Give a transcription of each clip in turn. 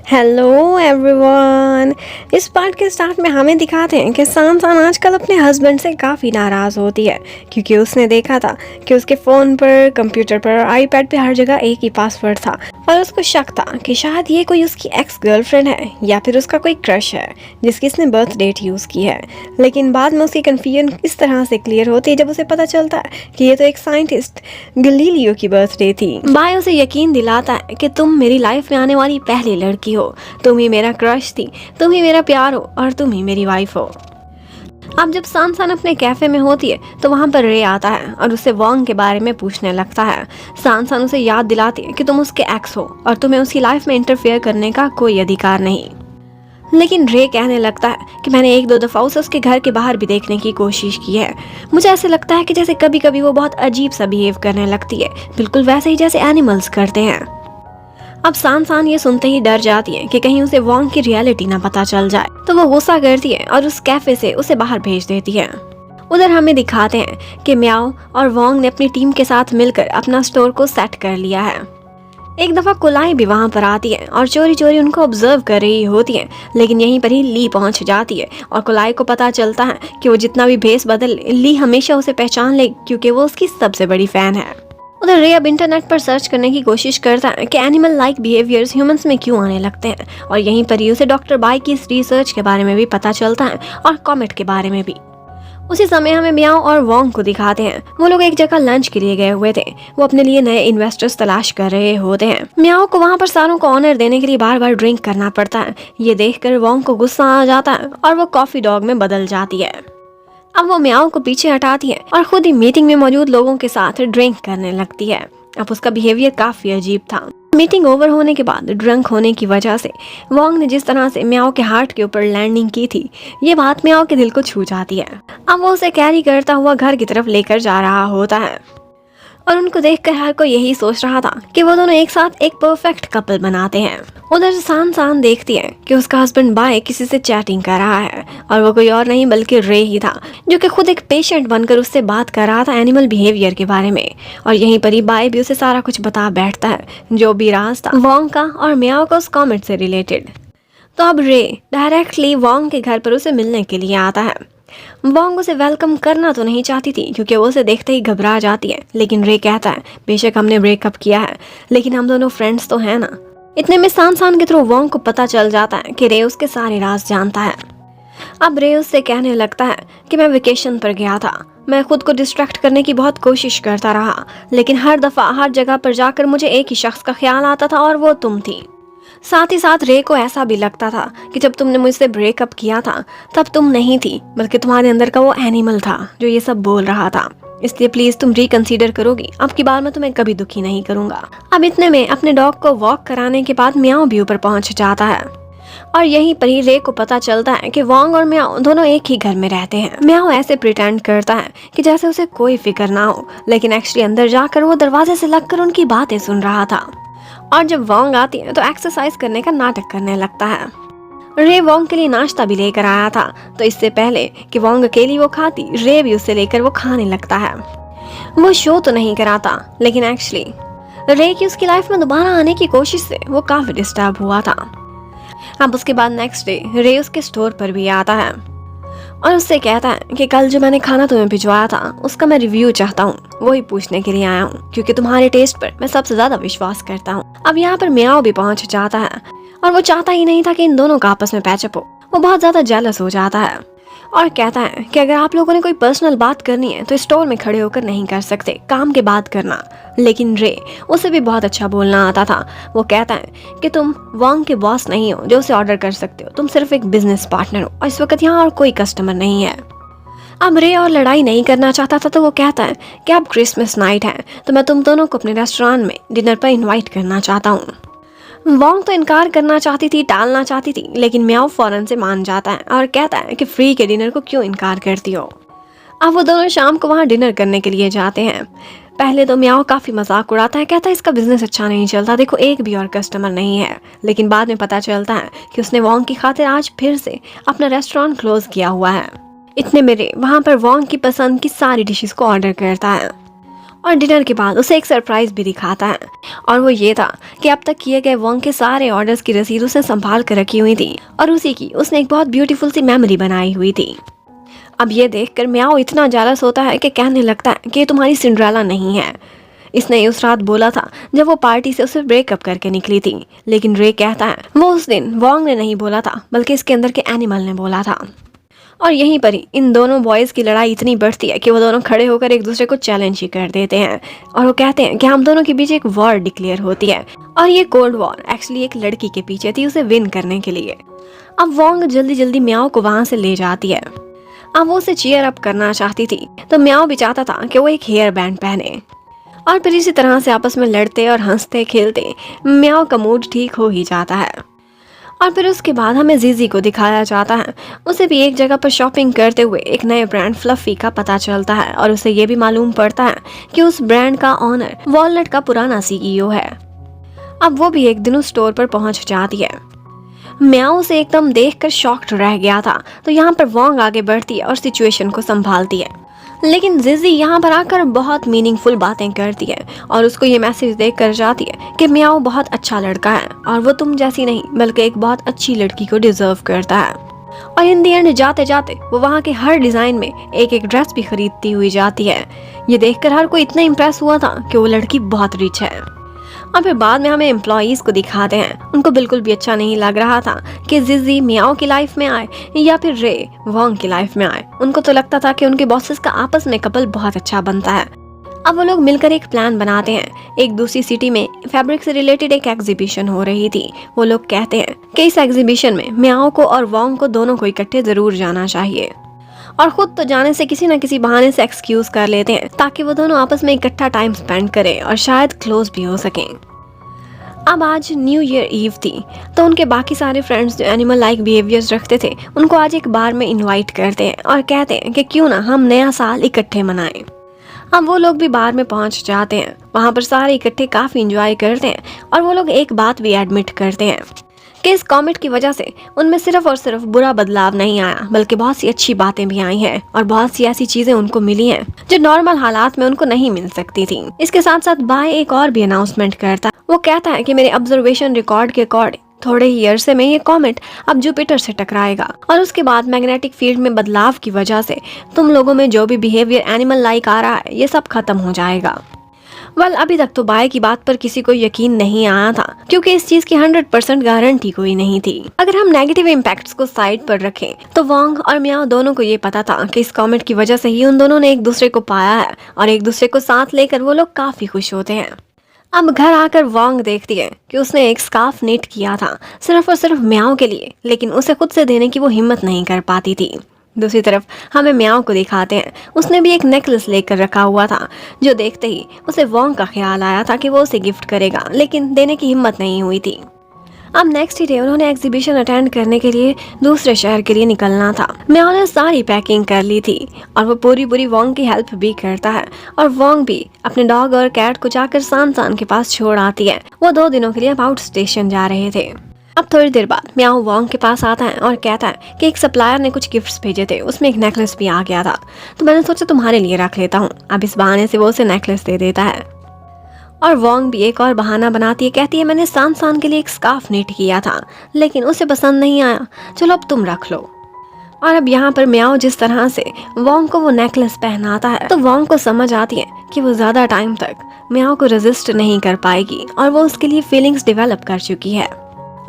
Hello everyone. इस part के start में हमें दिखाते हैं कि सान आजकल अपने हस्बैंड से काफ़ी नाराज़ होती है क्योंकि उसने देखा था कि उसके फ़ोन पर, कंप्यूटर पर, आईपैड पे हर जगह एक ही पासवर्ड था और उसको शक था कि शायद ये कोई उसकी एक्स गर्लफ्रेंड है या फिर उसका कोई क्रश है जिसकी इसने बर्थ डेट यूज़ की है। लेकिन बाद में उसकी कन्फ्यूजन इस तरह से क्लियर होती है जब उसे पता चलता है कि ये तो एक साइंटिस्ट गलीलियो की बर्थडे थी। बाय उसे यकीन दिलाता है कि तुम मेरी लाइफ में आने वाली पहली लड़की हो, तुम ही मेरा क्रश थी, तुम ही मेरा प्यार हो और तुम ही मेरी वाइफ हो। अब जब सान अपने कैफे में होती है तो वहाँ पर रे आता है और उससे वॉन्ग के बारे में पूछने लगता है। सान उसे याद दिलाती है कि तुम उसके एक्स हो और तुम्हें उसकी लाइफ में इंटरफेयर करने का कोई अधिकार नहीं। लेकिन रे कहने लगता है कि मैंने एक दो दफ़ा उसे उसके घर के बाहर भी देखने की कोशिश की है। मुझे ऐसे लगता है कि जैसे कभी कभी वो बहुत अजीब सा बिहेव करने लगती है, बिल्कुल वैसे ही जैसे एनिमल्स करते हैं। अब सान ये सुनते ही डर जाती है कि कहीं उसे वॉन्ग की रियलिटी ना पता चल जाए, तो वो गुस्सा करती है और उस कैफे से उसे बाहर भेज देती है। उधर हमें दिखाते हैं कि म्याओ और वॉन्ग ने अपनी टीम के साथ मिलकर अपना स्टोर को सेट कर लिया है। एक दफा कुलाई भी वहां पर आती है और चोरी चोरी उनको ऑब्जर्व कर रही होती है, लेकिन यहीं पर ही ली पहुंच जाती है और कुलाई को पता चलता है कि वो जितना भी भेस बदल ली हमेशा उसे पहचान ले क्योंकि वो उसकी सबसे बड़ी फैन है। उधर रे अब इंटरनेट पर सर्च करने की कोशिश करता है कि एनिमल लाइक बिहेवियर्स ह्यूमंस में क्यों आने लगते हैं और यहीं पर ही उसे डॉक्टर बाई की इस रिसर्च के बारे में भी पता चलता है और कॉमेट के बारे में भी। उसी समय हमें म्याओ और वॉन्ग को दिखाते हैं। वो लोग एक जगह लंच के लिए गए हुए थे। वो अपने लिए नए इन्वेस्टर्स तलाश कर रहे होते हैं। म्याओ को वहाँ पर सारों को ऑनर देने के लिए बार बार ड्रिंक करना पड़ता है। ये देखकर वॉन्ग को गुस्सा आ जाता है और वो कॉफी डॉग में बदल जाती है। अब वो म्याओ को पीछे हटाती है और खुद ही मीटिंग में मौजूद लोगों के साथ ड्रिंक करने लगती है। अब उसका बिहेवियर काफी अजीब था। मीटिंग ओवर होने के बाद ड्रंक होने की वजह से वॉन्ग ने जिस तरह से म्याओ के हार्ट के ऊपर लैंडिंग की थी, ये बात म्याओ के दिल को छू जाती है। अब वो उसे कैरी करता हुआ घर की तरफ लेकर जा रहा होता है और उनको देखकर हर कोई यही सोच रहा था कि वो दोनों एक साथ एक परफेक्ट कपल बनाते हैं। उधर सान देखती है कि उसका हस्बैंड बाय किसी से चैटिंग कर रहा है और वो कोई और नहीं बल्कि रे ही था, जो कि खुद एक पेशेंट बनकर उससे बात कर रहा था एनिमल बिहेवियर के बारे में। और यहीं पर ही बाय भी उसे सारा कुछ बता बैठता है, जो भी राज था वॉन्ग का और म्याओ का उस कॉमेट से रिलेटेड। तो अब रे डायरेक्टली वॉन्ग के घर पर उसे मिलने के लिए आता है। वॉन्ग उसे वेलकम करना तो नहीं चाहती थी क्योंकि वो उसे देखते ही घबरा जाती है, लेकिन रे कहता है बेशक हमने ब्रेकअप किया है लेकिन हम दोनों फ्रेंड्स तो हैं ना। इतने में सान के थ्रू वॉन्ग को पता चल जाता है कि रे उसके सारे राज जानता है। अब रे उससे कहने लगता है कि मैं वेकेशन पर गया था, मैं खुद को डिस्ट्रैक्ट करने की बहुत कोशिश करता रहा, लेकिन हर दफा हर जगह पर जाकर मुझे एक ही शख्स का ख्याल आता था और वो तुम थी। साथ ही साथ रे को ऐसा भी लगता था कि जब तुमने मुझसे ब्रेकअप किया था तब तुम नहीं थी बल्कि तुम्हारे अंदर का वो एनिमल था जो ये सब बोल रहा था, इसलिए प्लीज तुम रिकंसीडर करोगी, अब की बार मैं तुम्हें कभी दुखी नहीं करूंगा। अब इतने में अपने डॉग को वॉक कराने के बाद म्याओ भी ऊपर पहुंच जाता है और यहीं पर ही रे को पता चलता है कि वॉन्ग और म्याओ दोनों एक ही घर में रहते हैं। म्याओ ऐसे प्रिटेंड करता है कि जैसे उसे कोई फिक्र ना हो, लेकिन एक्चुअली अंदर जाकर वो दरवाजे से लगकर उनकी बातें सुन रहा था। और जब वॉन्ग आती है तो एक्सरसाइज करने का नाटक करने लगता है। रे वॉन्ग के लिए नाश्ता भी लेकर आया था, तो इससे पहले कि वॉन्ग अकेली वो खाती, रे भी उससे लेकर वो खाने लगता है। वो शो तो नहीं कराता, लेकिन एक्चुअली रे की उसकी लाइफ में दोबारा आने की कोशिश से वो काफी डिस्टर्ब हुआ था। अब उसके बाद नेक्स्ट डे रे उसके स्टोर पर भी आता है और उससे कहता है कि कल जो मैंने खाना तुम्हें भिजवाया था उसका मैं रिव्यू चाहता हूँ, वही पूछने के लिए आया हूँ क्योंकि तुम्हारे टेस्ट पर मैं सबसे ज्यादा विश्वास करता हूँ। अब यहाँ पर म्याओ भी पहुंच जाता है और वो चाहता ही नहीं था कि इन दोनों का आपस में पैचअप हो। वो बहुत ज्यादा जेलस हो जाता है और कहता है कि अगर आप लोगों ने कोई पर्सनल बात करनी है तो स्टोर में खड़े होकर नहीं कर सकते, काम के बात करना। लेकिन रे उसे भी बहुत अच्छा बोलना आता था। वो कहता है कि तुम वॉन्ग के बॉस नहीं हो जो उसे ऑर्डर कर सकते हो, तुम सिर्फ एक बिजनेस पार्टनर हो और इस वक्त यहाँ और कोई कस्टमर नहीं है। अब रे और लड़ाई नहीं करना चाहता था, तो वो कहता है कि अब क्रिसमस नाइट है तो मैं तुम दोनों को अपने रेस्टोरेंट में डिनर पर इन्वाइट करना चाहता हूँ। वॉन्ग तो इनकार करना चाहती थी, टालना चाहती थी, लेकिन म्याओ फौरन से मान जाता है और कहता है कि फ्री के डिनर को क्यों इनकार करती हो। अब वो दोनों शाम को वहाँ डिनर करने के लिए जाते हैं। पहले तो म्याओ काफी मजाक उड़ाता है, कहता है इसका बिजनेस अच्छा नहीं चलता, देखो एक भी और कस्टमर नहीं है। लेकिन बाद में पता चलता है कि उसने वॉन्ग की खातिर आज फिर से अपना रेस्टोरेंट क्लोज किया हुआ है। इतने मेरे वहाँ पर वॉन्ग की पसंद की सारी डिशेस को ऑर्डर करता है और डिनर के बाद उसे एक सरप्राइज भी दिखाता है, और वो ये था कि अब तक किए गए वोंग के सारे ऑर्डर्स की रसीद उसने संभाल कर रखी हुई थी और उसी की उसने एक बहुत ब्यूटीफुल सी मेमोरी बनाई हुई थी। अब ये देखकर म्याओ इतना जालस होता है कि कहने लगता है कि ये तुम्हारी सिंड्रेला नहीं है। इसने उस रात बोला था जब वो पार्टी से उसे ब्रेकअप करके निकली थी, लेकिन रे कहता है वो उस दिन वोंग ने नहीं बोला था बल्कि इसके अंदर के एनिमल ने बोला था। और यहीं पर ही इन दोनों बॉयज़ की लड़ाई इतनी बढ़ती है कि वो दोनों खड़े होकर एक दूसरे को चैलेंज ही कर देते हैं और वो कहते हैं कि हम दोनों के बीच एक वॉर डिक्लेयर होती है, और ये कोल्ड वॉर एक्चुअली एक लड़की के पीछे थी उसे विन करने के लिए। अब वोंग जल्दी जल्दी म्याओ को वहां से ले जाती है। अब वो उसे चीयर अप करना चाहती थी तो म्याओ भी चाहता था कि वो एक हेयर बैंड पहने, और फिर इसी तरह से आपस में लड़ते और हंसते खेलते म्याओ का मूड ठीक हो ही जाता है। और फिर उसके बाद हमें जीजी को दिखाया जाता है। उसे भी एक जगह पर शॉपिंग करते हुए एक नए ब्रांड फ्लफी का पता चलता है और उसे ये भी मालूम पड़ता है कि उस ब्रांड का ऑनर वॉलनट का पुराना सीईओ है। अब वो भी एक दिन उस स्टोर पर पहुंच जाती है। म्याओ उसे एकदम देखकर शॉक्ड रह गया था, तो यहाँ पर वोंग आगे बढ़ती है और सिचुएशन को संभालती है, लेकिन जिजी यहाँ पर आकर बहुत मीनिंगफुल बातें करती है और उसको ये मैसेज देख कर जाती है कि म्याओ बहुत अच्छा लड़का है और वो तुम जैसी नहीं बल्कि एक बहुत अच्छी लड़की को डिजर्व करता है। और इन दी एंड जाते जाते वो वहाँ के हर डिजाइन में एक एक ड्रेस भी खरीदती हुई जाती है। ये देखकर हर कोई इतना इम्प्रेस हुआ था कि वो लड़की बहुत रिच है। और फिर बाद में हमें एम्प्लॉइज को दिखाते हैं, उनको बिल्कुल भी अच्छा नहीं लग रहा था कि जिजी म्याओ की लाइफ में आए या फिर रे वोंग की लाइफ में आए। उनको तो लगता था कि उनके बॉसेस का आपस में कपल बहुत अच्छा बनता है। अब वो लोग मिलकर एक प्लान बनाते हैं। एक दूसरी सिटी में फैब्रिक से रिलेटेड एक एग्जीबिशन हो रही थी। वो लोग कहते हैं कि इस एग्जीबिशन में म्याओ को और वोंग को दोनों को इकट्ठे जरूर जाना चाहिए, और खुद तो जाने से किसी न किसी बहाने से एक्सक्यूज कर लेते हैं ताकि वो दोनों आपस में इकट्ठा टाइम स्पेंड करें और शायद क्लोज भी हो सकें। अब आज न्यू ईयर ईव थी, तो उनके बाकी सारे फ्रेंड्स जो एनिमल लाइक बिहेवियर्स रखते थे उनको आज एक बार में इनवाइट करते हैं और कहते हैं कि क्यों ना हम नया साल इकट्ठे मनाएं। अब वो लोग भी बार में पहुंच जाते हैं। वहां पर सारे इकट्ठे काफी एंजॉय करते हैं और वो लोग एक बात भी एडमिट करते हैं कि इस कॉमेट की वजह से उनमें सिर्फ और सिर्फ बुरा बदलाव नहीं आया बल्कि बहुत सी अच्छी बातें भी आई हैं और बहुत सी ऐसी चीजें उनको मिली हैं जो नॉर्मल हालात में उनको नहीं मिल सकती थी। इसके साथ साथ बाय एक और भी अनाउंसमेंट करता है। वो कहता है कि मेरे ऑब्जर्वेशन रिकॉर्ड के अकॉर्डिंग थोड़े ही अरसे में ये कॉमेट अब जुपिटर से टकराएगा और उसके बाद मैग्नेटिक फील्ड में बदलाव की वजह से तुम लोगों में जो भी बिहेवियर एनिमल लाइक आ रहा है ये सब खत्म हो जाएगा। अभी तक तो बाय की बात पर किसी को यकीन नहीं आया था क्योंकि इस चीज की 100% गारंटी कोई नहीं थी। अगर हम नेगेटिव इम्पैक्ट्स को साइड पर रखें तो वोंग और म्याओ दोनों को ये पता था कि इस कॉमेट की वजह से ही उन दोनों ने एक दूसरे को पाया है और एक दूसरे को साथ लेकर वो लोग काफी खुश होते हैं। अब घर आकर वोंग देखती है कि उसने एक स्कार्फ नेट किया था सिर्फ और सिर्फ म्याओ के लिए, लेकिन उसे खुद से देने की वो हिम्मत नहीं कर पाती थी। दूसरी तरफ हमें म्याओ को दिखाते हैं, उसने भी एक नेकलेस लेकर रखा हुआ था जो देखते ही उसे वोंग का ख्याल आया था कि वो उसे गिफ्ट करेगा, लेकिन देने की हिम्मत नहीं हुई थी। अब नेक्स्ट डे उन्होंने एग्जीबिशन अटेंड करने के लिए दूसरे शहर के लिए निकलना था। म्याओ ने सारी पैकिंग कर ली थी और वो पूरी वोंग की हेल्प भी करता है और वोंग भी अपने डॉग और कैट को जाकर सान के पास छोड़ आती है। वो 2 दिनों के लिए आउट स्टेशन जा रहे थे। अब थोड़ी देर बाद म्याओ वोंग के पास आता है और कहता है कि एक सप्लायर ने कुछ गिफ्ट्स भेजे थे, उसमें एक नेकलेस भी आ गया था, तो मैंने सोचा तुम्हारे लिए रख लेता हूँ। अब इस बहाने से वो उसे नेकलेस दे देता है और वोंग भी एक और बहाना बनाती है, कहती है मैंने सान के लिए एक स्कार्फ नेट किया था लेकिन उसे पसंद नहीं आया, चलो अब तुम रख लो। और अब यहाँ पर म्याओ जिस तरह से वोंग को वो नेकलेस पहनाता है तो वोंग को समझ आती है कि वो ज्यादा टाइम तक म्याओ को रेजिस्ट नहीं कर पाएगी और वो उसके लिए फीलिंग्स डेवलप कर चुकी है।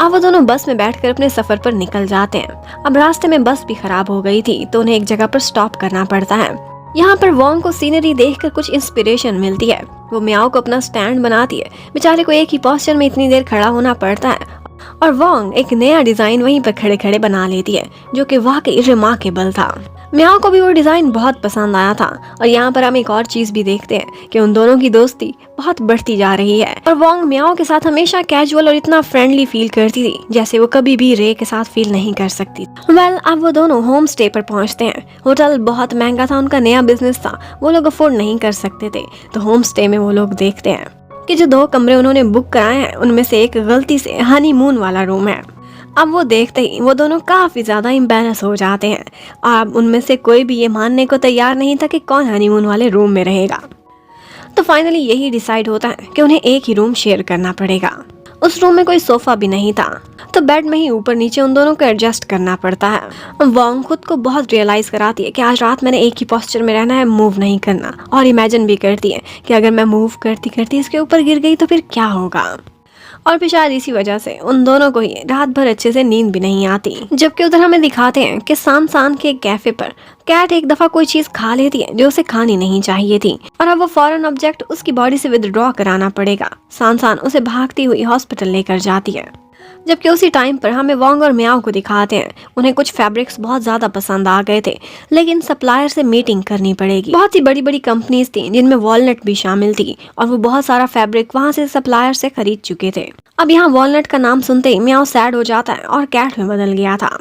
अब वो दोनों बस में बैठकर अपने सफर पर निकल जाते हैं। अब रास्ते में बस भी खराब हो गई थी तो उन्हें एक जगह पर स्टॉप करना पड़ता है। यहाँ पर वोंग को सीनरी देखकर कुछ इंस्पिरेशन मिलती है। वो म्याओ को अपना स्टैंड बनाती है, बेचारे को एक ही पोस्चर में इतनी देर खड़ा होना पड़ता है और वोंग एक नया डिजाइन वहीं पर खड़े खड़े बना लेती है जो कि वाकई रिमार्केबल था। म्याओ को भी वो डिजाइन बहुत पसंद आया था और यहाँ पर हम एक और चीज भी देखते हैं कि उन दोनों की दोस्ती बहुत बढ़ती जा रही है और वोंग म्याओ के साथ हमेशा कैजुअल और इतना फ्रेंडली फील करती थी जैसे वो कभी भी रे के साथ फील नहीं कर सकती। अब वो दोनों होम स्टे पर पहुंचते हैं। होटल बहुत महंगा था, उनका नया बिजनेस था, वो लोग अफोर्ड नहीं कर सकते थे, तो होम स्टे में वो लोग देखते हैं कि जो 2 कमरे उन्होंने बुक कराए हैं उनमें से एक गलती से हनीमून वाला रूम है। अब वो देखते ही वो दोनों काफी ज्यादा एम्बैरस हो जाते हैं और अब उनमें से कोई भी ये मानने को तैयार नहीं था कि कौन हनीमून वाले रूम में रहेगा। तो फाइनली यही डिसाइड होता है कि उन्हें एक ही रूम शेयर करना पड़ेगा। उस रूम में कोई सोफा भी नहीं था, तो बेड में ही ऊपर नीचे उन दोनों को एडजस्ट करना पड़ता है। वॉन्ग खुद को बहुत रियलाइज कराती है कि आज रात मैंने एक ही पोस्चर में रहना है, मूव नहीं करना, और इमेजिन भी करती है कि अगर मैं मूव करती करती इसके ऊपर गिर गई तो फिर क्या होगा। और फिर शायद इसी वजह से उन दोनों को ही रात भर अच्छे से नींद भी नहीं आती। जबकि उधर हमें दिखाते हैं कि सान के एक कैफे पर कैट एक दफा कोई चीज खा लेती है जो उसे खानी नहीं चाहिए थी, और अब वो फॉरेन ऑब्जेक्ट उसकी बॉडी से विदड्रॉ कराना पड़ेगा। सान उसे भागती हुई हॉस्पिटल लेकर जाती है। जबकि उसी टाइम पर हमें वॉन्ग और म्याओ को दिखाते हैं। उन्हें कुछ फैब्रिक्स बहुत ज्यादा पसंद आ गए थे, लेकिन सप्लायर से मीटिंग करनी पड़ेगी। बहुत ही बड़ी बड़ी कंपनीज थी जिनमें वॉलनट भी शामिल थी, और वो बहुत सारा फैब्रिक वहां से सप्लायर से खरीद चुके थे। अब यहाँ वॉलनट का नाम सुनते ही म्याओ सैड हो जाता है और कैट में बदल गया था।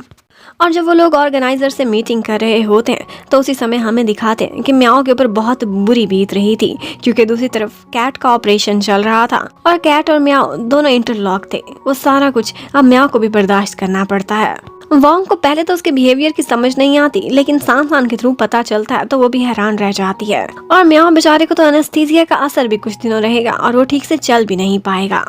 और जब वो लोग ऑर्गेनाइजर से मीटिंग कर रहे होते हैं तो उसी समय हमें दिखाते हैं कि म्याओ के ऊपर बहुत बुरी बीत रही थी, क्योंकि दूसरी तरफ कैट का ऑपरेशन चल रहा था और कैट और म्याओ दोनों इंटरलॉक थे। वो सारा कुछ अब म्याओ को भी बर्दाश्त करना पड़ता है। वॉन्ग को पहले तो उसके बिहेवियर की समझ नहीं आती, लेकिन सान के थ्रू पता चलता है तो वो भी हैरान रह जाती है। और म्याओ बेचारे को तो एनेस्थीसिया का असर भी कुछ दिनों रहेगा और वो ठीक से चल भी नहीं पाएगा।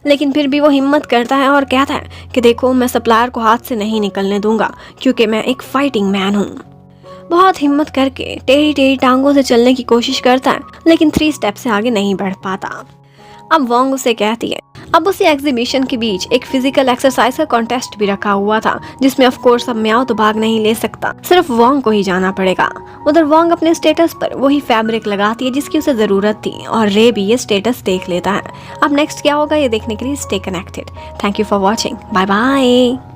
लेकिन फिर भी वो हिम्मत करता है और कहता है कि देखो, मैं सप्लायर को हाथ से नहीं निकलने दूंगा, क्योंकि मैं एक फाइटिंग मैन हूँ। बहुत हिम्मत करके टेढ़ी टांगों से चलने की कोशिश करता है, लेकिन 3 स्टेप से आगे नहीं बढ़ पाता। अब वॉन्ग उसे कहती है। अब उसी एग्जीबिशन के बीच एक फिजिकल एक्सरसाइज का कॉन्टेस्ट भी रखा हुआ था, जिसमें ऑफ कोर्स अब म्याओ तो भाग नहीं ले सकता, सिर्फ वॉन्ग को ही जाना पड़ेगा। उधर वॉन्ग अपने स्टेटस पर वही फैब्रिक लगाती है जिसकी उसे जरूरत थी, और रे भी ये स्टेटस देख लेता है। अब नेक्स्ट क्या होगा ये देखने के लिए stay connected. Thank you for watching. Bye bye.